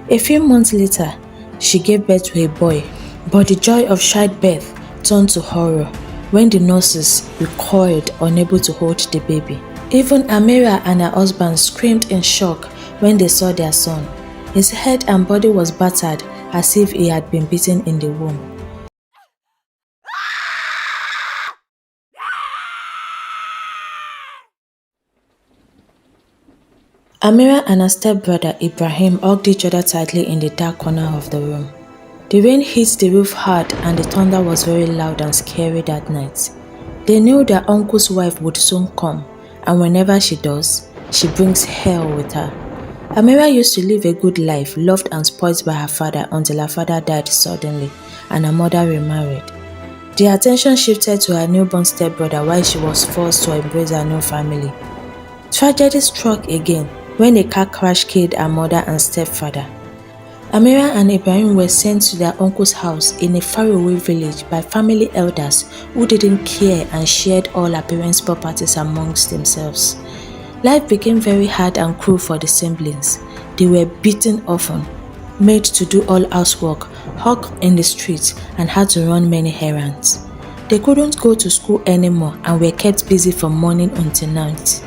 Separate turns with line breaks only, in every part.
A few months later, she gave birth to a boy, but the joy of childbirth turned to horror when the nurses recoiled, unable to hold the baby. Even Amira and her husband screamed in shock when they saw their son. His head and body was battered as if he had been beaten in the womb. Amira and her stepbrother Ibrahim hugged each other tightly in the dark corner of the room. The rain hit the roof hard and the thunder was very loud and scary that night. They knew their uncle's wife would soon come, and whenever she does, she brings hell with her. Amira used to live a good life, loved and spoiled by her father until her father died suddenly and her mother remarried. The attention shifted to her newborn stepbrother while she was forced to embrace her new family. Tragedy struck again when a car crash killed her mother and stepfather. Amira and Ibrahim were sent to their uncle's house in a faraway village by family elders who didn't care and shared all her parents' properties amongst themselves. Life became very hard and cruel for the siblings. They were beaten often, made to do all housework, hawked in the streets, and had to run many errands. They couldn't go to school anymore and were kept busy from morning until night.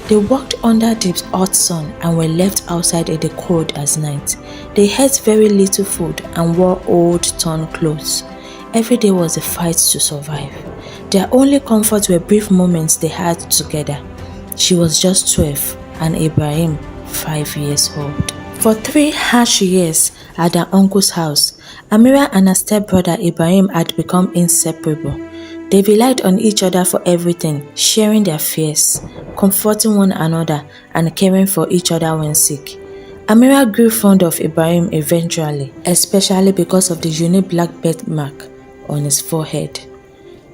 They worked under the hot sun and were left outside in the cold as night. They ate very little food and wore old torn clothes. Every day was a fight to survive. Their only comfort were brief moments they had together. She was just 12 and Ibrahim 5 years old. For 3 harsh years at her uncle's house, Amira and her stepbrother Ibrahim had become inseparable. They relied on each other for everything, sharing their fears, comforting one another, and caring for each other when sick. Amira grew fond of Ibrahim eventually, especially because of the unique black birthmark on his forehead.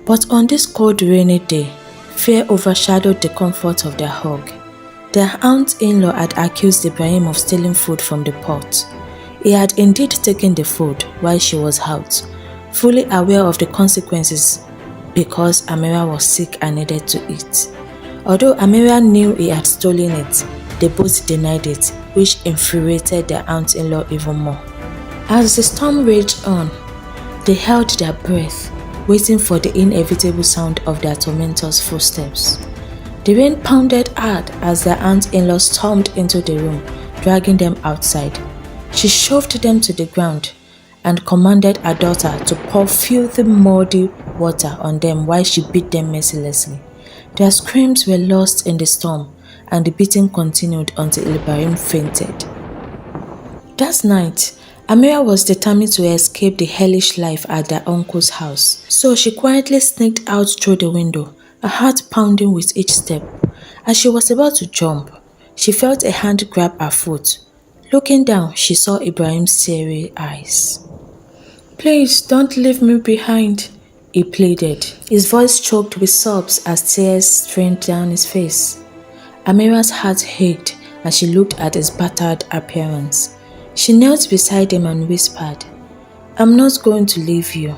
But on this cold rainy day, fear overshadowed the comfort of their hug. Their aunt-in-law had accused Ibrahim of stealing food from the pot. He had indeed taken the food while she was out, fully aware of the consequences because Amira was sick and needed to eat. Although Amira knew he had stolen it, they both denied it, which infuriated their aunt-in-law even more. As the storm raged on, they held their breath, waiting for the inevitable sound of their tormentor's footsteps. The rain pounded hard as their aunt-in-law stormed into the room, dragging them outside. She shoved them to the ground and commanded her daughter to pour filthy, muddy water on them while she beat them mercilessly. Their screams were lost in the storm, and the beating continued until Ibrahim fainted. That night, Amira was determined to escape the hellish life at their uncle's house, so she quietly sneaked out through the window, her heart pounding with each step. As she was about to jump, she felt a hand grab her foot. Looking down, she saw Ibrahim's teary eyes. "Please don't leave me behind," he pleaded, his voice choked with sobs as tears streamed down his face. Amira's heart ached as she looked at his battered appearance. She knelt beside him and whispered, "I'm not going to leave you.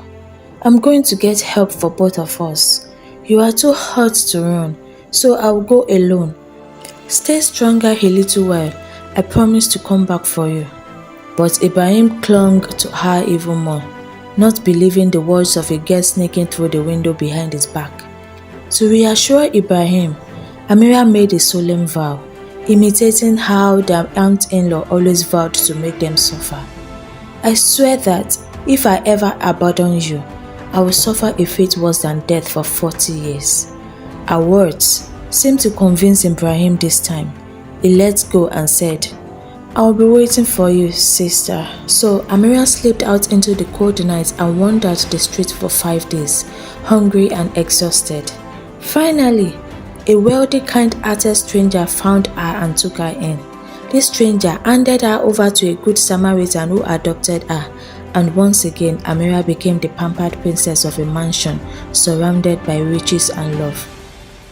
I'm going to get help for both of us. You are too hurt to run, so I'll go alone. Stay stronger a little while. I promise to come back for you." But Ibrahim clung to her even more, not believing the words of a girl sneaking through the window behind his back. To reassure Ibrahim, Amira made a solemn vow, imitating how their aunt-in-law always vowed to make them suffer. "I swear that if I ever abandon you, I will suffer a fate worse than death for 40 years. Her words seemed to convince Ibrahim this time. He let go and said, "I'll be waiting for you, sister." So Amira slipped out into the cold night and wandered the streets for 5 days, hungry and exhausted. Finally, a wealthy, kind-hearted stranger found her and took her in. This stranger handed her over to a good Samaritan who adopted her, and once again Amira became the pampered princess of a mansion surrounded by riches and love.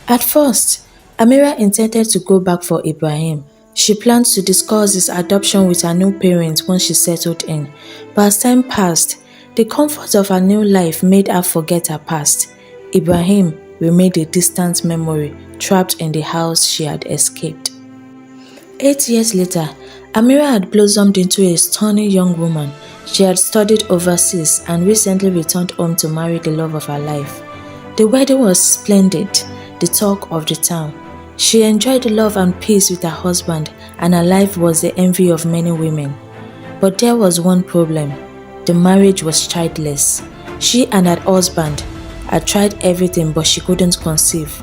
At first, Amira intended to go back for Ibrahim. She planned to discuss his adoption with her new parents once she settled in, but as time passed, the comfort of her new life made her forget her past. Ibrahim remained a distant memory, trapped in the house she had escaped. 8 years later, Amira had blossomed into a stunning young woman. She had studied overseas and recently returned home to marry the love of her life. The wedding was splendid, the talk of the town. She enjoyed love and peace with her husband, and her life was the envy of many women. But there was one problem. The marriage was childless. She and her husband had tried everything, but she couldn't conceive.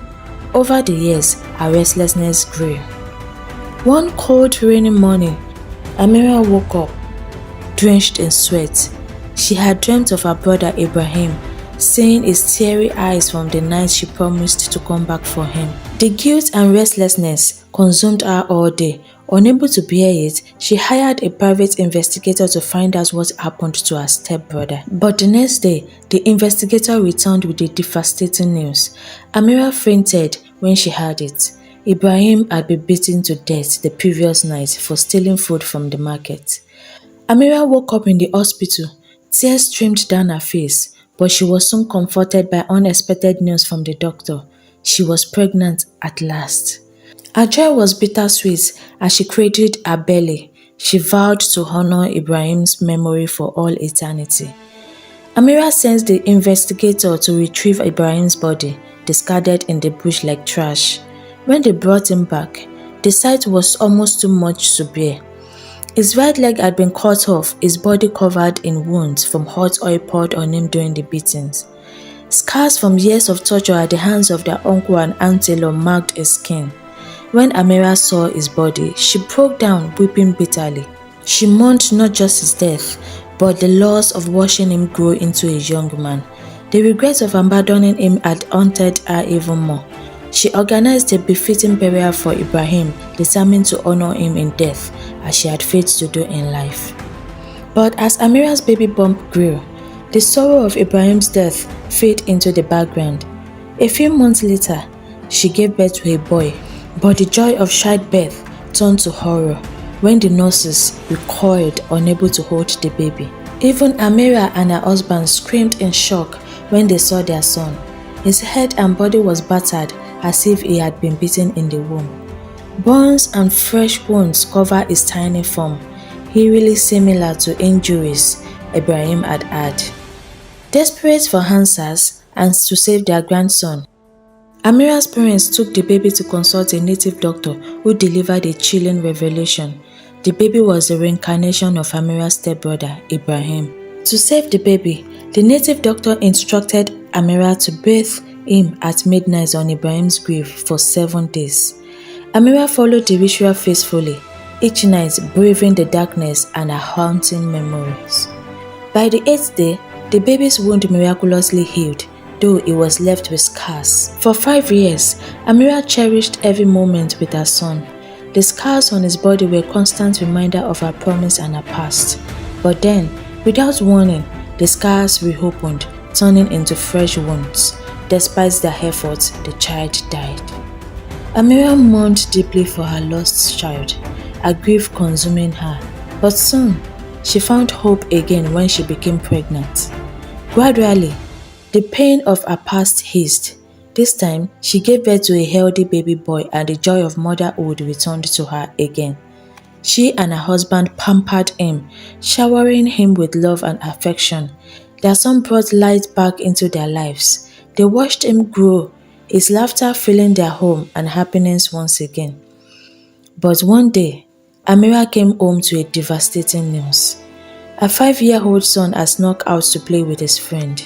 Over the years, her restlessness grew. One cold, rainy morning, Amira woke up, drenched in sweat. She had dreamt of her brother Ibrahim, seeing his teary eyes from the night she promised to come back for him. The guilt and restlessness consumed her all day. Unable to bear it, she hired a private investigator to find out what happened to her stepbrother. But the next day, the investigator returned with the devastating news. Amira fainted when she heard it. Ibrahim had been beaten to death the previous night for stealing food from the market. Amira woke up in the hospital. Tears streamed down her face, but she was soon comforted by unexpected news from the doctor. She was pregnant at last. Her joy was bittersweet as she cradled her belly. She vowed to honor Ibrahim's memory for all eternity. Amira sent the investigator to retrieve Ibrahim's body, discarded in the bush like trash. When they brought him back, the sight was almost too much to bear. His right leg had been cut off, his body covered in wounds from hot oil poured on him during the beatings. Scars from years of torture at the hands of their uncle and aunt-in-law marked his skin. When Amira saw his body, she broke down, weeping bitterly. She mourned not just his death, but the loss of watching him grow into a young man. The regret of abandoning him had haunted her even more. She organized a befitting burial for Ibrahim, determined to honor him in death, as she had failed to do in life. But as Amira's baby bump grew, the sorrow of Ibrahim's death faded into the background. A few months later, she gave birth to a boy, but the joy of childbirth turned to horror when the nurses recoiled, unable to hold the baby. Even Amira and her husband screamed in shock when they saw their son. His head and body was battered as if he had been beaten in the womb. Burns and fresh wounds covered his tiny form, eerily similar to injuries Ibrahim had had. Desperate for answers and to save their grandson, Amira's parents took the baby to consult a native doctor who delivered a chilling revelation. The baby was the reincarnation of Amira's stepbrother, Ibrahim. To save the baby, the native doctor instructed Amira to bathe him at midnight on Ibrahim's grave for 7 days. Amira followed the ritual faithfully, each night braving the darkness and her haunting memories. By the 8th day, the baby's wound miraculously healed, though it was left with scars. For 5 years, Amira cherished every moment with her son. The scars on his body were a constant reminder of her promise and her past. But then, without warning, the scars reopened, turning into fresh wounds. Despite their efforts, the child died. Amira mourned deeply for her lost child, her grief consuming her. But soon, she found hope again when she became pregnant. Gradually, the pain of her past eased. This time, she gave birth to a healthy baby boy and the joy of motherhood returned to her again. She and her husband pampered him, showering him with love and affection. Their son brought light back into their lives. They watched him grow, his laughter filling their home and happiness once again. But one day, Amira came home to a devastating news. Her 5-year-old son had snuck out to play with his friend.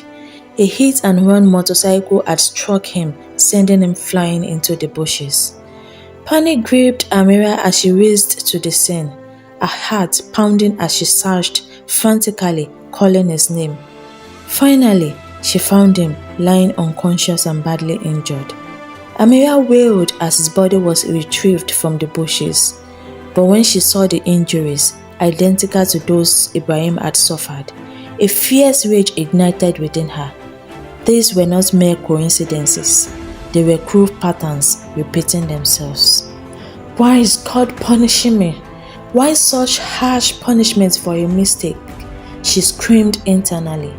A hit-and-run motorcycle had struck him, sending him flying into the bushes. Panic gripped Amira as she raced to the scene, her heart pounding as she searched frantically, calling his name. Finally, she found him, lying unconscious and badly injured. Amira wailed as his body was retrieved from the bushes. But when she saw the injuries, identical to those Ibrahim had suffered, a fierce rage ignited within her. These were not mere coincidences. They were cruel patterns repeating themselves. Why is God punishing me? Why such harsh punishments for a mistake? She screamed internally.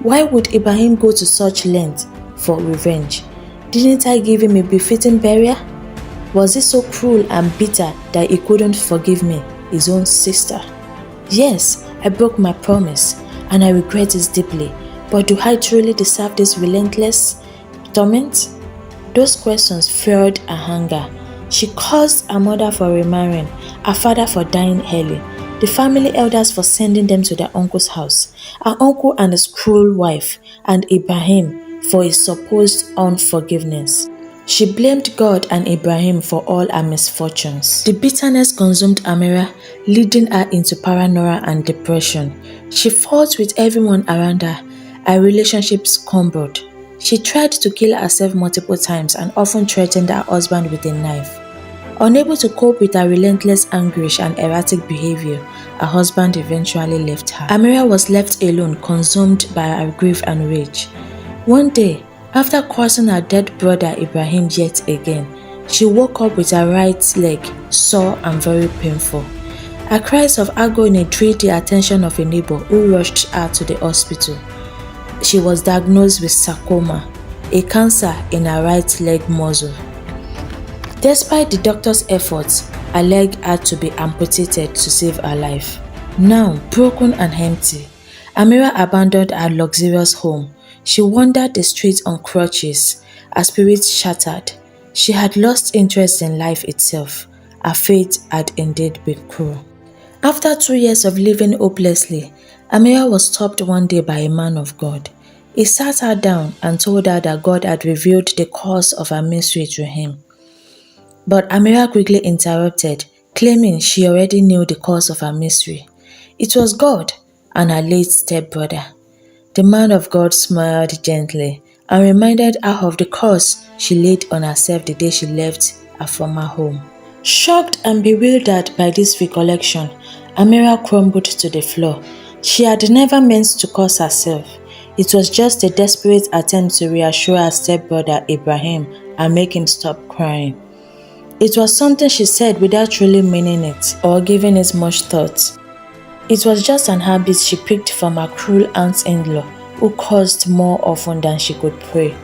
Why would Ibrahim go to such length for revenge? Didn't I give him a befitting burial? Was he so cruel and bitter that he couldn't forgive me, his own sister. Yes, I broke my promise, and I regret it deeply, but do I truly deserve this relentless torment? Those questions fueled her anger. She cursed her mother for remarrying, her father for dying early, the family elders for sending them to their uncle's house, her uncle and his cruel wife, and Ibrahim for his supposed unforgiveness. She blamed God and Ibrahim for all her misfortunes. The bitterness consumed Amira, leading her into paranoia and depression. She fought with everyone around her. Her relationships crumbled. She tried to kill herself multiple times and often threatened her husband with a knife. Unable to cope with her relentless anguish and erratic behavior, her husband eventually left her. Amira was left alone, consumed by her grief and rage. One day, after cursing her dead brother Ibrahim yet again, she woke up with her right leg sore and very painful. Her cries of agony drew the attention of a neighbor who rushed her to the hospital. She was diagnosed with sarcoma, a cancer in her right leg muscle. Despite the doctor's efforts, her leg had to be amputated to save her life. Now broken and empty, Amira abandoned her luxurious home. She wandered the streets on crutches, her spirit shattered. She had lost interest in life itself. Her fate had indeed been cruel. After 2 years of living hopelessly, Amira was stopped one day by a man of God. He sat her down and told her that God had revealed the cause of her misery to him. But Amira quickly interrupted, claiming she already knew the cause of her misery. It was God and her late stepbrother. The man of God smiled gently and reminded her of the curse she laid on herself the day she left her former home. Shocked and bewildered by this recollection, Amira crumbled to the floor. She had never meant to curse herself. It was just a desperate attempt to reassure her stepbrother Ibrahim and make him stop crying. It was something she said without really meaning it or giving it much thought. It was just an habit she picked from her cruel aunt-in-law who cursed more often than she could pray.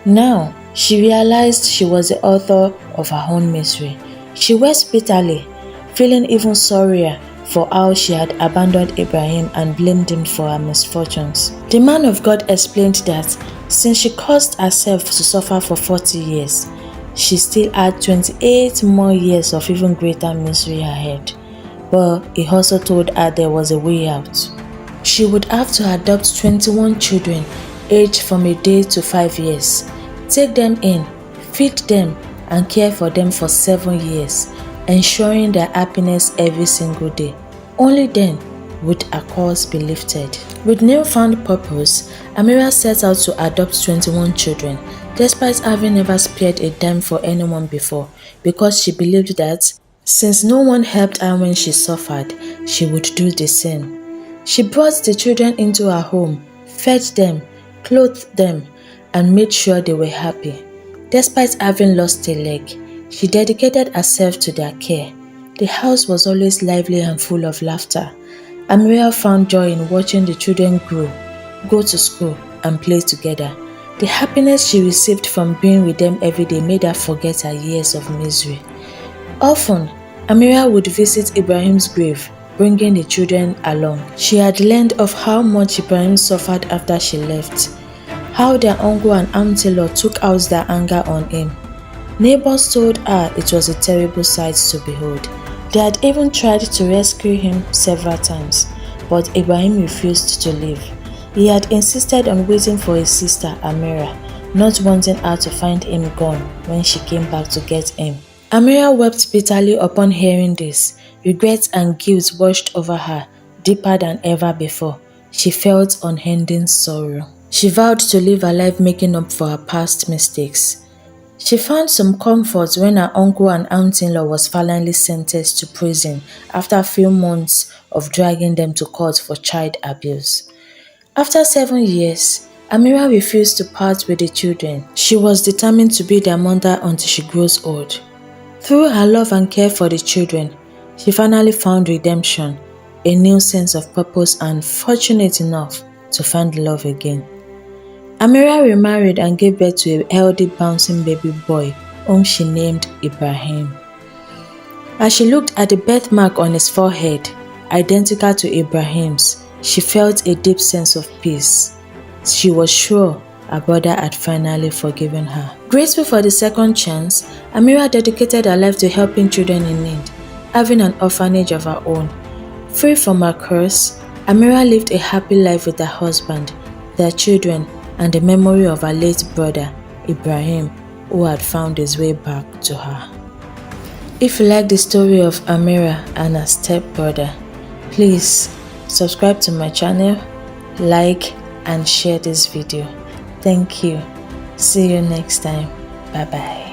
Now, she realized she was the author of her own misery. She wept bitterly, feeling even sorrier for how she had abandoned Ibrahim and blamed him for her misfortunes. The man of God explained that since she caused herself to suffer for 40 years, she still had 28 more years of even greater misery ahead. But he also told her there was a way out. She would have to adopt 21 children aged from a day to 5 years, take them in, feed them, and care for them for 7 years, ensuring their happiness every single day. Only then would her curse be lifted. With newfound purpose, Amira set out to adopt 21 children, despite having never spared a dime for anyone before, because she believed that since no one helped her when she suffered, she would do the same. She brought the children into her home, fed them, clothed them, and made sure they were happy. Despite having lost a leg, she dedicated herself to their care. The house was always lively and full of laughter. Amira found joy in watching the children grow, go to school, and play together. The happiness she received from being with them every day made her forget her years of misery. Often, Amira would visit Ibrahim's grave, bringing the children along. She had learned of how much Ibrahim suffered after she left, how their uncle and auntie-in-law took out their anger on him. Neighbors told her it was a terrible sight to behold. They had even tried to rescue him several times, but Ibrahim refused to leave. He had insisted on waiting for his sister Amira, not wanting her to find him gone when she came back to get him. Amira wept bitterly upon hearing this. Regret and guilt washed over her, deeper than ever before. She felt unending sorrow. She vowed to live her life making up for her past mistakes. She found some comfort when her uncle and aunt-in-law was finally sentenced to prison after a few months of dragging them to court for child abuse. After 7 years, Amira refused to part with the children. She was determined to be their mother until she grows old. Through her love and care for the children, she finally found redemption, a new sense of purpose, and fortunate enough to find love again. Amira remarried and gave birth to a healthy bouncing baby boy whom she named Ibrahim. As she looked at the birthmark on his forehead, identical to Ibrahim's, she felt a deep sense of peace. She was sure her brother had finally forgiven her. Grateful for the second chance, Amira dedicated her life to helping children in need, having an orphanage of her own. Free from her curse, Amira lived a happy life with her husband, their children, and the memory of her late brother, Ibrahim, who had found his way back to her. If you like the story of Amira and her stepbrother, please subscribe to my channel, like and share this video. Thank you. See you next time. Bye bye.